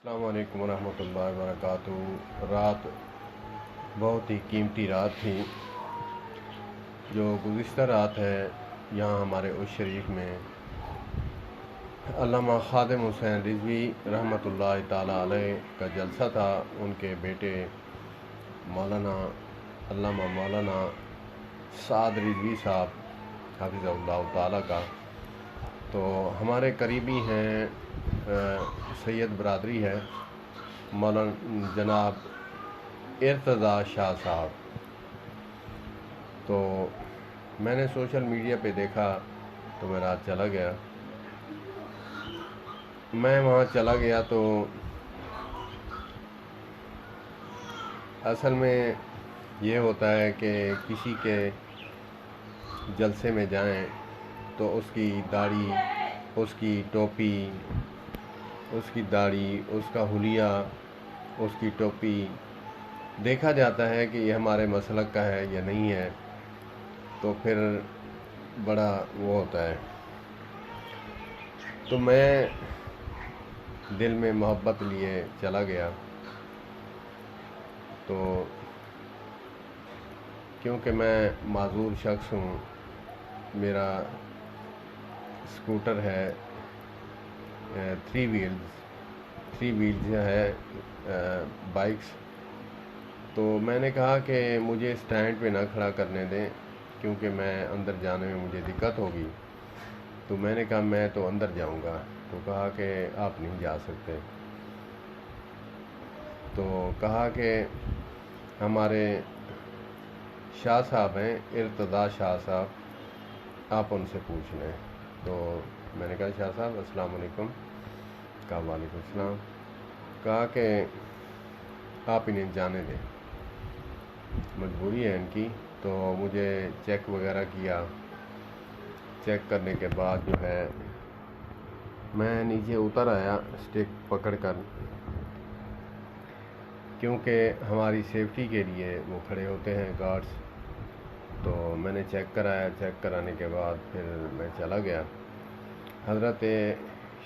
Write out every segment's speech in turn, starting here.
السلام علیکم ورحمۃ اللہ وبرکاتہ۔ رات بہت ہی قیمتی رات تھی جو گزشتہ رات ہے۔ یہاں ہمارے عرس شریف میں علامہ خادم حسین رضوی رحمۃ اللہ تعالیٰ علیہ کا جلسہ تھا۔ ان کے بیٹے علامہ مولانا سعد رضوی صاحب حافظ اللہ تعالیٰ کا، تو ہمارے قریبی ہیں، سید برادری ہے، مولانا جناب ارتضیٰ شاہ صاحب۔ تو میں نے سوشل میڈیا پہ دیکھا تو میں رات چلا گیا۔ میں وہاں چلا گیا تو اصل میں یہ ہوتا ہے کہ کسی کے جلسے میں جائیں تو اس کی داڑھی، اس کی ٹوپی، اس کی داڑھی، اس کا حلیہ، اس کی ٹوپی دیکھا جاتا ہے کہ یہ ہمارے مسلک کا ہے یا نہیں ہے، تو پھر بڑا وہ ہوتا ہے۔ تو میں دل میں محبت لیے چلا گیا، تو کیونکہ میں معذور شخص ہوں، میرا اسکوٹر ہے، 3 ویلز ہے، بائکس، تو میں نے کہا کہ مجھے اسٹینڈ پہ نہ کھڑا کرنے دیں کیونکہ میں اندر جانے میں مجھے دقت ہوگی۔ تو میں نے کہا میں تو اندر جاؤں گا، تو کہا کہ آپ نہیں جا سکتے۔ تو کہا کہ ہمارے شاہ صاحب ہیں، ارتضیٰ شاہ صاحب، آپ ان سے پوچھ لیں۔ تو میں نے کہا شاہ صاحب السلام علیکم۔ کہا وعلیکم السلام۔ کہا کہ آپ انہیں جانے دیں، مجبوری ہے ان کی۔ تو مجھے چیک وغیرہ کیا، چیک کرنے کے بعد جو ہے میں نیچے اتر آیا اسٹک پکڑ کر، کیونکہ ہماری سیفٹی کے لیے وہ کھڑے ہوتے ہیں گارڈز۔ تو میں نے چیک کرایا، چیک کرانے کے بعد پھر میں چلا گیا۔ حضرت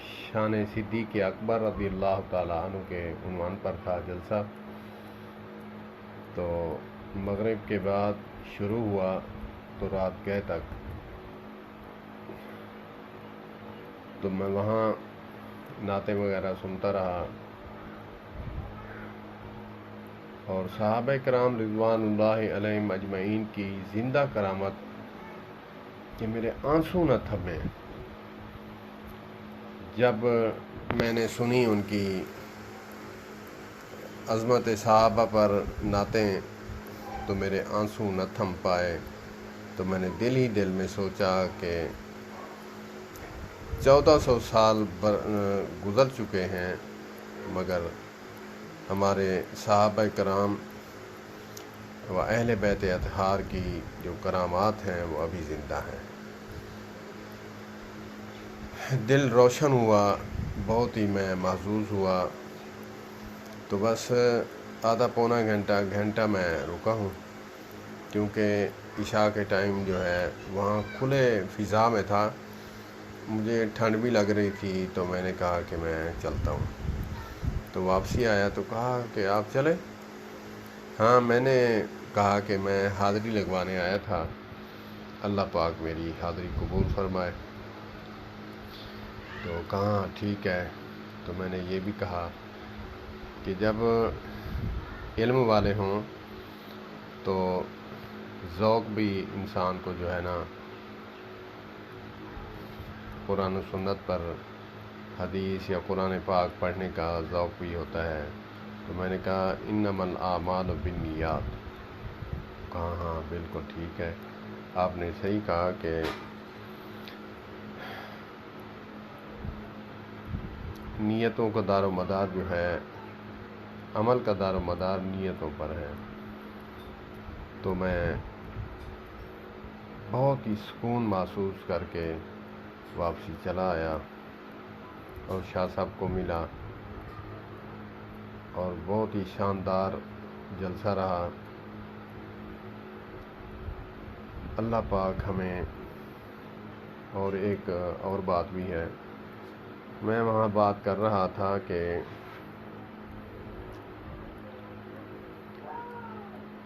شان صدیق اکبر رضی اللہ تعالیٰ عنہ کے عنوان پر تھا جلسہ۔ تو مغرب کے بعد شروع ہوا تو رات گئے تک۔ تو میں وہاں نعتیں وغیرہ سنتا رہا، اور صحابہ کرام رضوان اللہ علیہم اجمعین کی زندہ کرامت کہ میرے آنسو نہ تھمے۔ جب میں نے سنی ان کی عظمت صحابہ پر نعتیں تو میرے آنسو نہ تھم پائے۔ تو میں نے دل ہی دل میں سوچا کہ 1400 سال گزر چکے ہیں، مگر ہمارے صحابہ کرام و اہل بیت اطہار کی جو کرامات ہیں وہ ابھی زندہ ہیں۔ دل روشن ہوا، بہت ہی میں محظوظ ہوا۔ تو بس آدھا پونا گھنٹہ میں رکا ہوں، کیونکہ عشاء کے ٹائم جو ہے وہاں کھلے فضا میں تھا، مجھے ٹھنڈ بھی لگ رہی تھی، تو میں نے کہا کہ میں چلتا ہوں۔ تو واپسی آیا تو کہا کہ آپ چلے؟ ہاں، میں نے کہا کہ میں حاضری لگوانے آیا تھا، اللہ پاک میری حاضری قبول فرمائے۔ تو کہا ٹھیک ہے۔ تو میں نے یہ بھی کہا کہ جب علم والے ہوں تو ذوق بھی انسان کو جو ہے نا قرآن و سنت پر حدیث یا قرآن پاک پڑھنے کا ذوق بھی ہوتا ہے۔ تو میں نے کہا انما الاعمال بالنیات۔ کہا ہاں بالکل ٹھیک ہے، آپ نے صحیح کہا کہ نیتوں کا دار و مدار جو ہے، عمل کا دار و مدار نیتوں پر ہے۔ تو میں بہت ہی سکون محسوس کر کے واپسی چلا آیا اور شاہ صاحب کو ملا، اور بہت ہی شاندار جلسہ رہا۔ اللہ پاک ہمیں، اور ایک اور بات بھی ہے، میں وہاں بات کر رہا تھا کہ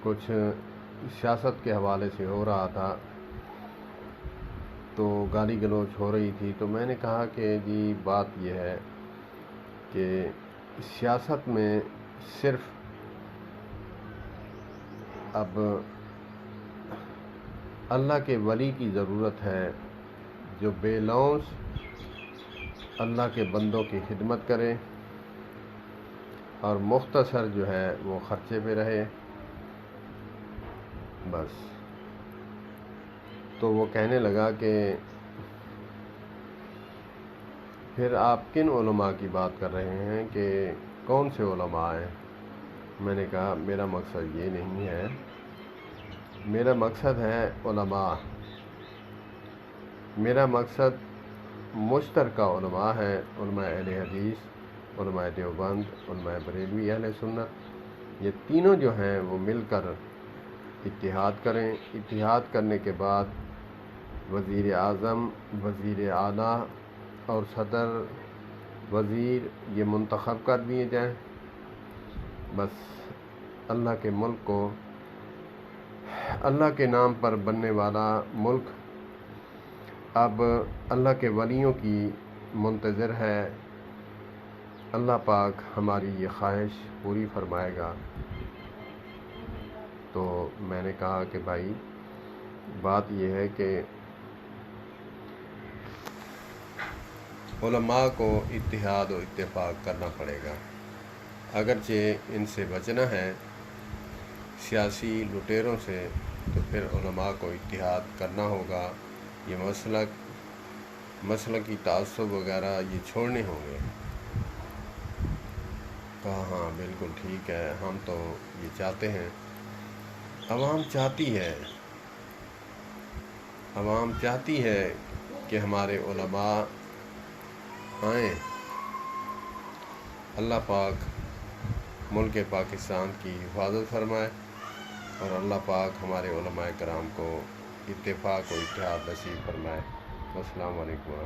کچھ سیاست کے حوالے سے ہو رہا تھا تو گالی گلوچ ہو رہی تھی، تو میں نے کہا کہ جی بات یہ ہے کہ سیاست میں صرف اب اللہ کے ولی کی ضرورت ہے جو بے لوث اللہ کے بندوں کی خدمت کرے اور مختصر جو ہے وہ خرچے پہ رہے بس۔ تو وہ کہنے لگا کہ پھر آپ کن علماء کی بات کر رہے ہیں کہ کون سے علماء ہیں؟ میں نے کہا میرا مقصد یہ نہیں ہے، میرا مقصد ہے علماء، میرا مقصد مشترکہ علماء ہے، علماء اہل حدیث، علماء دیوبند، علماء بریلوی اہل سنت، یہ تینوں جو ہیں وہ مل کر اتحاد کریں، اتحاد کرنے کے بعد وزیر اعظم، وزیر اعلیٰ اور صدر وزیر یہ منتخب کر دیے جائیں، بس اللہ کے ملک کو، اللہ کے نام پر بننے والا ملک اب اللہ کے ولیوں کی منتظر ہے، اللہ پاک ہماری یہ خواہش پوری فرمائے گا۔ تو میں نے کہا کہ بھائی بات یہ ہے کہ علماء کو اتحاد و اتفاق کرنا پڑے گا، اگرچہ ان سے بچنا ہے سیاسی لٹیروں سے، تو پھر علماء کو اتحاد کرنا ہوگا، یہ مسلکی تعصب وغیرہ یہ چھوڑنے ہوں گے۔ کہا ہاں بالکل ٹھیک ہے، ہم تو یہ چاہتے ہیں، عوام چاہتی ہے کہ ہمارے علماء آئیں، اللہ پاک ملک پاکستان کی حفاظت فرمائے اور اللہ پاک ہمارے علماء کرام کو اتفاق و اتحاد نصیب فرمائے۔ السلام علیکم۔